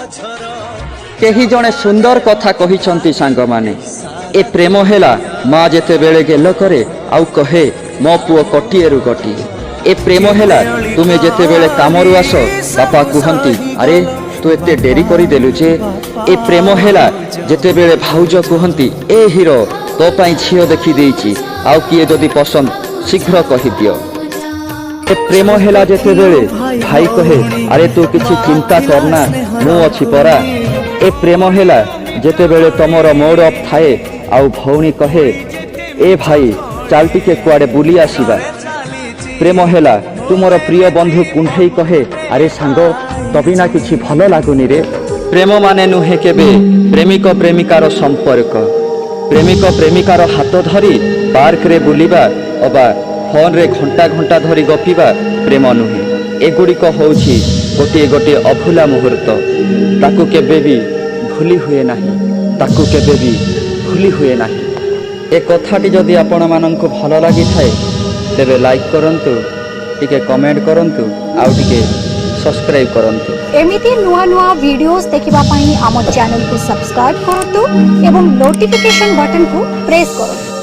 केही जणे सुंदर कथा कहिसंती सांग माने ए प्रेम हेला माँ जेते बेले गेल करे आउ कहे मो पुओ कटिएरु कटिए ए प्रेम हेला तुमे जेते बेले कामरु आस बापा कहंती अरे तू एते डेरी करी देलु जे ए प्रेम हेला जेते बेले भाउज कहंती ए हीरो तो पाई झियो देखि देइची आउ किए जदि पसंद शीघ्र कहि दियो ए प्रेम हेला जेते बेले भाई कहे अरे तू किछि चिंता करना मु अछि परा ए प्रेम हेला जेते बेले तमरो मोड अफ थाए आउ भौणी कहे ए भाई चाल टिके कुआडे बुली आसीबा प्रेम हेला तुमर प्रिय बंधु कुंठई कहे अरे सांग तबिना किछि भलो लागुनी रे प्रेम माने नुहे केबे प्रेमिक प्रेमिकार संपर्क प्रेमिक प्रेमिकार हाथ धरी पार्क रे बुलिबा अबा फोन रे घंटा घंटा धरी गपिबा प्रेम नुहे एगुड़िक होउछि गोटे गोटे अभुला मुहूर्त ताकू केबे भी भूली हुए नाही ताकू केबे भी भूली हुए नाही ए कथाटी जदि आपण माननकु भलो लागि थाए तेबे लाइक करंतु टिके कमेंट करंतु आउ टिके सब्सक्राइब करंतु एमिति नुआ नुआ वीडियोस देखिबा पई आम चैनल को सब्सक्राइब करंतु एवं नोटिफिकेशन बटन को प्रेस करंतु।